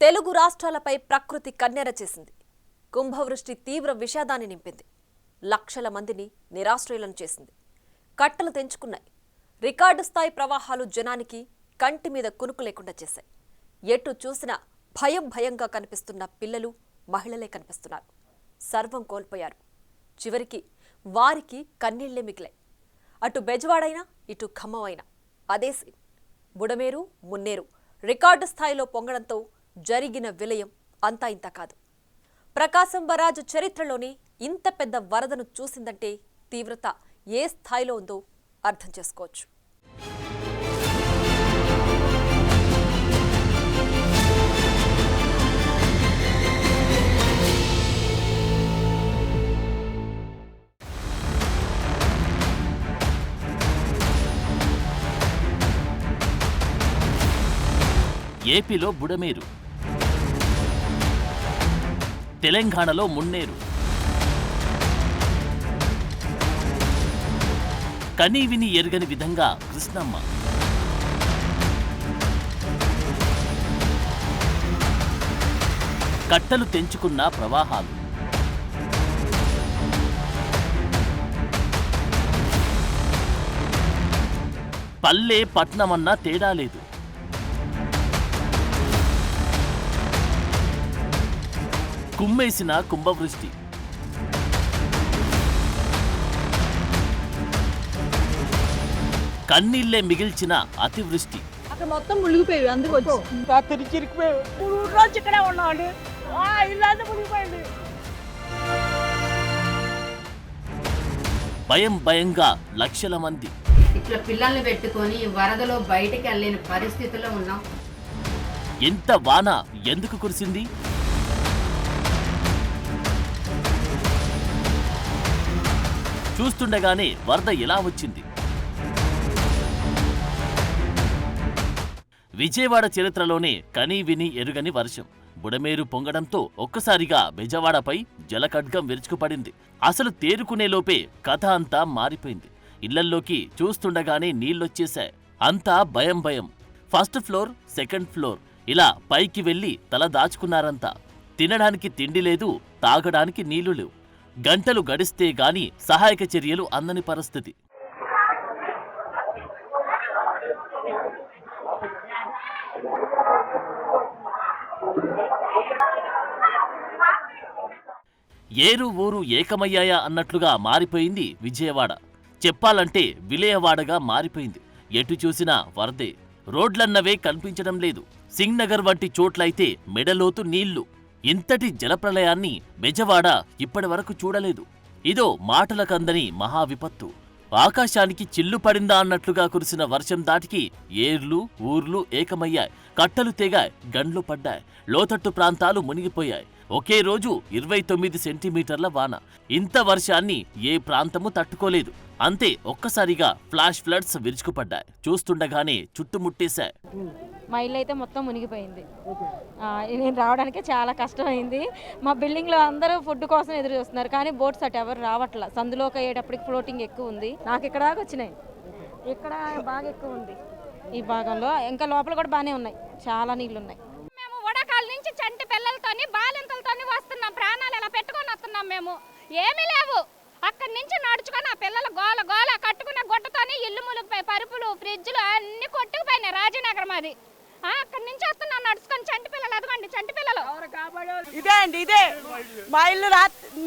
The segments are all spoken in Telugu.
తెలుగు రాష్ట్రాలపై ప్రకృతి కన్నెర చేసింది. కుంభవృష్టి తీవ్ర విషాదాన్ని నింపింది. లక్షల మందిని నిరాశ్రయులను చేసింది. కట్టలు తెంచుకున్నాయి. రికార్డు స్థాయి ప్రవాహాలు జనానికి కంటి మీద కునుకు లేకుండా చేశాయి. ఎటు చూసినా భయంగా కనిపిస్తున్న పిల్లలు, మహిళలే కనిపిస్తున్నారు. సర్వం కోల్పోయారు. చివరికి వారికి కన్నీళ్లే మిగిలాయి. అటు బెజవాడైనా, ఇటు ఖమ్మమైనా అదే సీన్. బుడమేరు, మున్నేరు రికార్డు స్థాయిలో పొంగడంతో జరిగిన విలయం అంతా ఇంత కాదు. ప్రకాశం బరాజు చరిత్రలోని ఇంత పెద్ద వరదను చూసిందంటే తీవ్రత ఏ స్థాయిలో ఉందో అర్థం చేసుకోవచ్చు. ఏపీలో బుడమేరు, తెలంగాణలో మున్నేరు, కనీవిని ఎరుగని విధంగా కృష్ణమ్మ, కట్టలు తెంచుకున్న ప్రవాహాలు, పల్లె పట్నమన్నా తేడా లేదు. కుమ్మేసిన కుంభవృష్టి, కన్నీళ్లే మిగిల్చిన అతివృష్టి, అక్కడ మొత్తం మునిగిపోయి అందుకు ఇక్కడే ఉన్నాడు. భయంగా లక్షల మంది. ఇట్లా పిల్లల్ని పెట్టుకొని వరదలో బయటికి వెళ్ళలేని పరిస్థితిలో ఉన్నాం. ఎంత వాన ఎందుకు కురిసింది? చూస్తుండగానే వరద ఎలా వచ్చింది? విజయవాడ చరిత్రలోనే కనీవిని ఎరుగని వర్షం. బుడమేరు పొంగడంతో ఒక్కసారిగా బెజవాడపై జలఖడ్గం విరుచుకుపడింది. అసలు తేరుకునే లోపే కథ అంతా మారిపోయింది. ఇళ్లల్లోకి చూస్తుండగానే నీళ్లొచ్చేశాయి. అంతా భయం. ఫస్ట్ ఫ్లోర్, సెకండ్ ఫ్లోర్ ఇలా పైకి వెళ్లి తల దాచుకున్నారంతా. తినడానికి తిండి లేదు, తాగడానికి నీళ్లు లేవు. గంటలు గడిస్తే గాని సహాయక చర్యలు అందని పరిస్థితి. ఏరు ఊరు ఏకమయ్యాయా అన్నట్లుగా మారిపోయింది విజయవాడ. చెప్పాలంటే విలయవాడగా మారిపోయింది. ఎటు చూసినా వరదే. రోడ్లన్నవే కనిపించడం లేదు. సింగ్ నగర్ వంటి చోట్లయితే మెడలోతు నీళ్లు. ఇంతటి జలప్రలయాన్ని బెజవాడ ఇప్పటి వరకు చూడలేదు. ఇదో మాటలకందని మహావిపత్తు. ఆకాశానికి చిల్లు పడిందా అన్నట్లుగా కురిసిన వర్షం దాటికి ఏర్లు, ఊర్లు ఏకమయ్యాయి. కట్టలు తెగాయి, గండ్లు పడ్డాయి. లోతట్టు ప్రాంతాలు మునిగిపోయాయి. ఒకే రోజు 29 సెంటీమీటర్ల వాన. ఇంత వర్షాన్ని ఏ ప్రాంతము తట్టుకోలేదు. అంతే, ఒక్కసారిగా ఫ్లాష్ ఫ్లడ్స్ విరుచుకుపడ్డాయి. చూస్తుండగానే చుట్టుముట్టేశాయి. మా ఇల్లు అయితే మొత్తం మునిగిపోయింది. నేను రావడానికే చాలా కష్టమైంది. మా బిల్డింగ్లో అందరూ ఫుడ్ కోసం ఎదురు చూస్తున్నారు, కానీ బోట్స్ అటు ఎవరు రావట్లా. సందులోకి అయ్యేటప్పటికి ఫ్లోటింగ్ ఎక్కువ ఉంది. నాకు ఇక్కడ దాకా వచ్చినాయి. ఇక్కడ బాగా ఎక్కువ ఉంది ఈ భాగంలో. ఇంకా లోపల కూడా బాగానే ఉన్నాయి, చాలా నీళ్ళు ఉన్నాయి. మేము వడకాల నుంచి చంటి పిల్లలతోని బాలింతలతోని వస్తున్నాం. ప్రాణాలు ఎలా పెట్టుకొని వస్తున్నాం. మేము ఏమీ లేవు. అక్కడి నుంచి నడుచుకొని ఆ పిల్లలు గోల కట్టుకున్న గుట్టతోని ఇల్లు ములిగిపోయి, పరుపులు, ఫ్రిడ్జ్లు అన్ని కొట్టుకుపోయినాయి. రాజనగరం అది. అక్కడి నుంచి వస్తున్నాం నడుచుకొని. చంటి పిల్లలు, అదిగోండి చంటి పిల్లలు. ఇదే మా ఇల్లు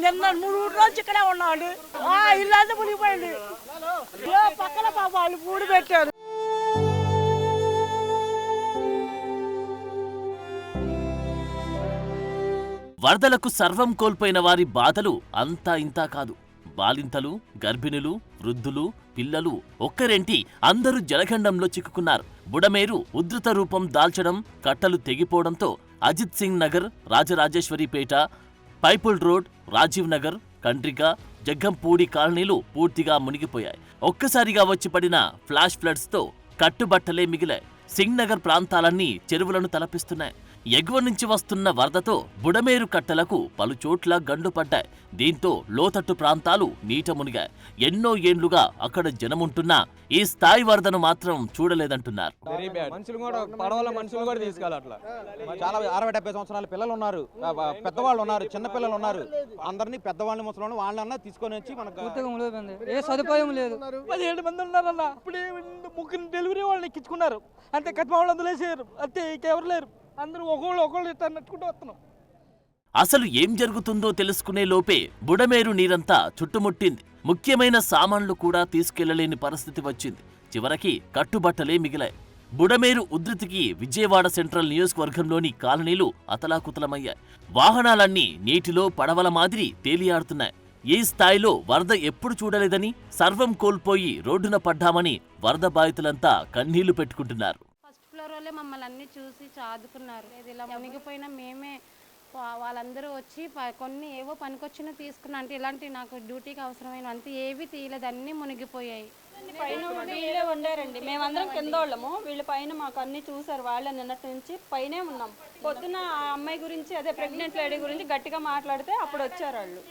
నిన్న 3 రోజు ఇక్కడే ఉన్నాడు. ఇల్లు అంతా మునిగిపోయింది. పక్కన పాప వాళ్ళు పూడి పెట్టారు. వరదలకు సర్వం కోల్పోయిన వారి బాధలు అంతా ఇంతా కాదు. బాలింతలు, గర్భిణులు, వృద్ధులు, పిల్లలు ఒక్కరేంటి అందరూ జలఖండంలో చిక్కుకున్నారు. బుడమేరు ఉధృత రూపం దాల్చడం, కట్టలు తెగిపోవడంతో అజిత్ సింగ్ నగర్, రాజరాజేశ్వరిపేట, పైపుల్ రోడ్, రాజీవ్ నగర్, కండ్రిక, జగ్గంపూడి కాలనీలు పూర్తిగా మునిగిపోయాయి. ఒక్కసారిగా వచ్చి పడిన ఫ్లాష్ ఫ్లడ్స్ తో కట్టుబట్టలే మిగిలాయి. సింగ్ నగర్ ప్రాంతాలన్నీ చెరువులను తలపిస్తున్నాయి. ఎగువ నుంచి వస్తున్న వరదతో బుడమేరు కట్టలకు పలుచోట్ల గండుపడ్డాయి. దీంతో లోతట్టు ప్రాంతాలు నీట మునిగాయి. ఎన్నో ఏండ్లుగా అక్కడ జనముంటున్నా ఈ స్థాయి వరదను మాత్రం చూడలేదంటున్నారు. మనుషులు కూడా పడవల మనుషులు కూడా తీసుకెళ్ళి అట్లా చాలా 60-70 సంవత్సరాల పిల్లలు ఉన్నారు, పెద్దవాళ్ళు ఉన్నారు, చిన్న పిల్లలు ఉన్నారు. అందరినీ పెద్దవాళ్ళని ముసలి వాళ్ళన్నా తీసుకొని వచ్చి మనకు ఏ సదుపాయం లేదు. 17 మంది ఉన్నారన్న. ఇప్పుడే ముగ్గురు డెలివరీ వాళ్ళని ఎక్కించుకున్నారు అంతే. కత్మ వాళ్ళు అందులో వేసారు అంతే, ఇంకెవరు లేరు. అందరూ ఒకళ్ళు నట్టుకుంటూ వస్తున్నాం. అసలు ఏం జరుగుతుందో తెలుసుకునే లోపే బుడమేరు నీరంతా చుట్టుముట్టింది. ముఖ్యమైన సామాన్లు కూడా తీసుకెళ్లలేని పరిస్థితి వచ్చింది. చివరికి కట్టుబట్టలే మిగిలాయి. బుడమేరు ఉధృతికి విజయవాడ సెంట్రల్ నియోజకవర్గంలోని కాలనీలు అతలాకుతలమయ్యాయి. వాహనాలన్నీ నీటిలో పడవల మాదిరి తేలియాడుతున్నాయి. ఈ స్థాయిలో వరద ఎప్పుడు చూడలేదని, సర్వం కోల్పోయి రోడ్డున పడ్డామని వరద బాధితులంతా కన్నీళ్లు పెట్టుకుంటున్నారు. ఫస్ట్ ఫ్లోర్ వాళ్ళే మమ్మల్ని అన్ని చూసి చాదుకున్నారు. ఇలా మునిగిపోయినా మేమే వాళ్ళందరూ వచ్చి కొన్ని ఏవో పనికొచ్చినా తీసుకున్నా. అంటే ఇలాంటి నాకు డ్యూటీకి అవసరమైన అంతే ఏవి తీయలేదు, అన్నీ మునిగిపోయాయి. పైన వీళ్ళే ఉండారండి, మేమందరం కింద వాళ్ళము. వీళ్ళ పైన మాకు అన్ని చూసారు. వాళ్ళే నిన్నటి నుంచి పైనే ఉన్నాం. పొద్దున ఆ అమ్మాయి గురించి, అదే ప్రెగ్నెంట్ లేడీ గురించి గట్టిగా మాట్లాడితే అప్పుడు వచ్చారు వాళ్ళు.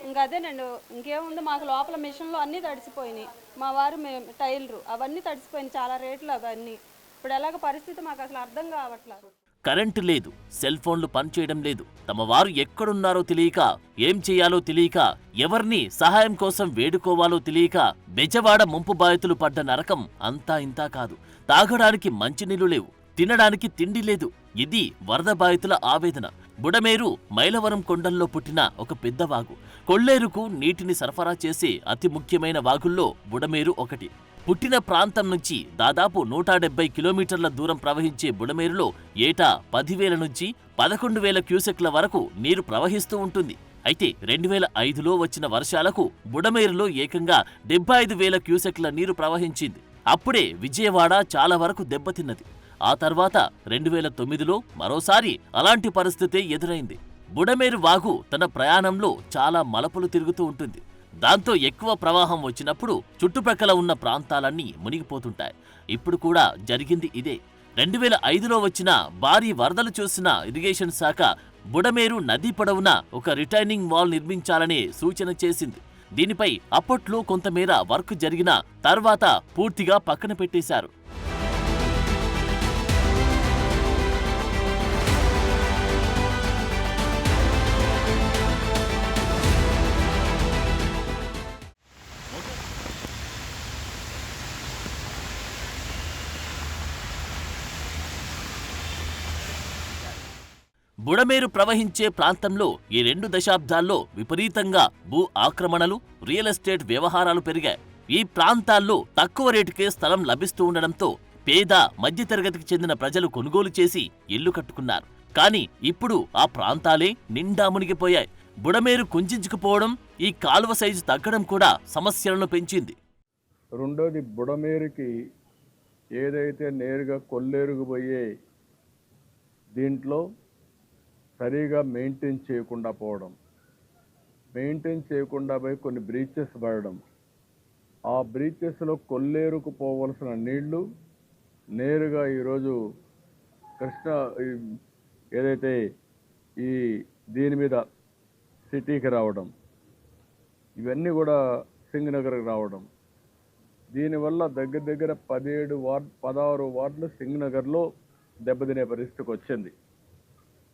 ఇంకా అదేనండి, ఇంకేముంది, మాకు లోపల మిషన్లు అన్నీ తడిసిపోయినాయి. మా వారు టైలరు, అవన్నీ తడిసిపోయినాయి. చాలా రేట్లు అవన్నీ. ఇప్పుడు ఎలాగ పరిస్థితి మాకు అసలు అర్థం కావట్లేదు. కరెంటు లేదు, సెల్ ఫోన్లు పనిచేయడం లేదు. తమ వారు ఎక్కడున్నారో తెలియక, ఏం చేయాలో తెలియక, ఎవరిని సహాయం కోసం వేడుకోవాలో తెలియక బెజవాడ ముంపు బాధితులు పడ్డ నరకం అంతా ఇంతా కాదు. తాగడానికి మంచినీళ్లు లేవు, తినడానికి తిండి లేదు. ఇది వరద బాధితుల ఆవేదన. బుడమేరు మైలవరం కొండల్లో పుట్టిన ఒక పెద్ద వాగు. కొల్లేరుకు నీటిని సరఫరా చేసే అతి ముఖ్యమైన వాగుల్లో బుడమేరు ఒకటి. పుట్టిన ప్రాంతం నుంచి దాదాపు 170 కిలోమీటర్ల దూరం ప్రవహించే బుడమేరులో ఏటా 10,000 నుంచి 11,000 క్యూసెక్ల వరకు నీరు ప్రవహిస్తూ ఉంటుంది. అయితే 2005లో వచ్చిన వర్షాలకు బుడమేరులో ఏకంగా 75,000 క్యూసెక్ల నీరు ప్రవహించింది. అప్పుడే విజయవాడ చాలా వరకు దెబ్బతిన్నది. ఆ తర్వాత 2009లో మరోసారి అలాంటి పరిస్థితే ఎదురైంది. బుడమేరు వాగు తన ప్రయాణంలో చాలా మలుపులు తిరుగుతూ ఉంటుంది. దాంతో ఎక్కువ ప్రవాహం వచ్చినప్పుడు చుట్టుప్రక్కల ఉన్న ప్రాంతాలన్నీ మునిగిపోతుంటాయి. ఇప్పుడు కూడా జరిగింది ఇదే. 2005లో వచ్చిన భారీ వరదలు చూసిన ఇరిగేషన్ శాఖ బుడమేరు నదీ పొడవున ఒక రిటైనింగ్ వాల్ నిర్మించాలనే సూచన చేసింది. దీనిపై అప్పట్లో కొంతమేర వర్క్ జరిగిన తర్వాత పూర్తిగా పక్కన పెట్టేశారు. బుడమేరు ప్రవహించే ప్రాంతంలో ఈ 2 దశాబ్దాల్లో విపరీతంగా భూ ఆక్రమణలు, రియల్ ఎస్టేట్ వ్యవహారాలు పెరిగాయి. ఈ ప్రాంతాల్లో తక్కువ రేటుకే స్థలం లభిస్తూ ఉండడంతో పేద మధ్యతరగతికి చెందిన ప్రజలు కొనుగోలు చేసి ఇల్లు కట్టుకున్నారు. కానీ ఇప్పుడు ఆ ప్రాంతాలే నిండా మునిగిపోయాయి. బుడమేరు కుంజించుకుపోవడం, ఈ కాలువ సైజు తగ్గడం కూడా సమస్యలను పెంచింది. రెండోది, బుడమేరుకి ఏదైతే నేరుగా కొల్లేరుకు పోయే దీంట్లో సరిగా మెయింటైన్ చేయకుండా పోవడం, మెయింటైన్ చేయకుండా పోయి కొన్ని బ్రీచెస్ పడడం, ఆ బ్రీచెస్లో కొల్లేరుకు పోవలసిన నీళ్లు నేరుగా ఈరోజు కృష్ణ ఏదైతే ఈ దీని మీద సిటీకి రావడం, ఇవన్నీ కూడా సింగనగర్కి రావడం. దీనివల్ల దగ్గర దగ్గర 16 వార్డులు సింగనగర్లో దెబ్బతినే పరిస్థితికి వచ్చింది.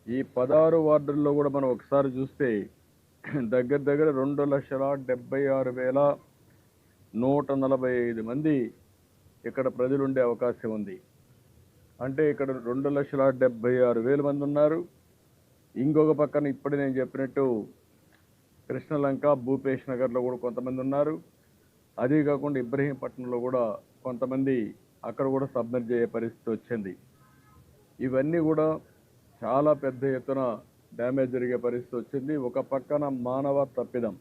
ఈ 16 వార్డుల్లో కూడా మనం ఒకసారి చూస్తే దగ్గర దగ్గర 2,76,145 మంది ఇక్కడ ప్రజలు ఉండే అవకాశం ఉంది. అంటే ఇక్కడ 2,76,000 మంది ఉన్నారు. ఇంకొక పక్కన ఇప్పుడు నేను చెప్పినట్టు కృష్ణలంక, భూపేష్ నగర్లో కూడా కొంతమంది ఉన్నారు. అదే కాకుండా ఇబ్రహీంపట్నంలో కూడా కొంతమంది అక్కడ కూడా సబ్మర్జ్ అయ్యే పరిస్థితి వచ్చింది. ఇవన్నీ కూడా చాలా పెద్ద ఎత్తున డ్యామేజ్ జరిగే పరిస్థితి వచ్చింది. ఒక పక్కన మానవ తప్పిదం.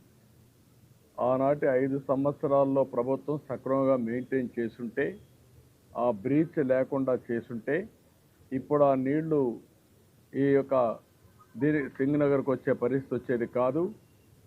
ఆనాటి 5 సంవత్సరాల్లో ప్రభుత్వం సక్రమంగా మెయింటైన్ చేసుంటే, ఆ బ్రీచ్ లేకుండా చేసుంటే ఇప్పుడు ఆ నీళ్లు ఈ యొక్క సింగనగర్కి వచ్చే పరిస్థితి వచ్చేది కాదు.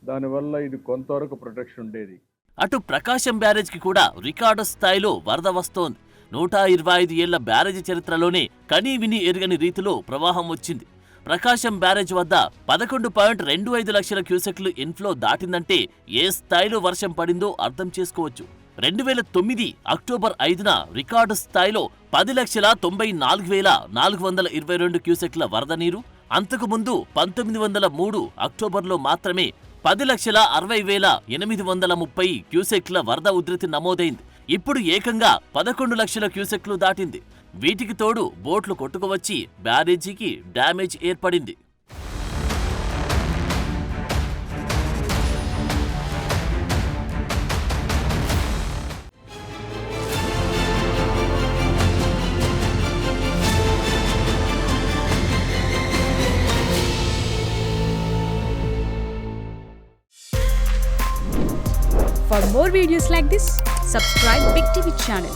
దానివల్ల ఇది కొంతవరకు ప్రొటెక్షన్ ఉండేది. అటు ప్రకాశం బ్యారేజ్కి కూడా రికార్డు స్థాయిలో వరద వస్తోంది. 125 ఏళ్ల బ్యారేజీ చరిత్రలోనే కనీ విని ఎరుగని రీతిలో ప్రవాహం వచ్చింది. ప్రకాశం బ్యారేజ్ వద్ద 11.25 లక్షల క్యూసెక్లు ఇన్ఫ్లో దాటిందంటే ఏ స్థాయిలో వర్షం పడిందో అర్థం చేసుకోవచ్చు. 2009 అక్టోబర్ 5న రికార్డు స్థాయిలో 10,94,422 క్యూసెక్ల వరద నీరు, అంతకు ముందు 1903 అక్టోబర్లో మాత్రమే 10,60,830 క్యూసెక్ల వరద ఉధృతి నమోదైంది. ఇప్పుడు ఏకంగా 11 లక్షల క్యూసెక్లు దాటింది. వీటికి తోడు బోట్లు కొట్టుకువచ్చి బ్యారేజీకి డ్యామేజ్ ఏర్పడింది. For more videos like this, subscribe Big TV channel.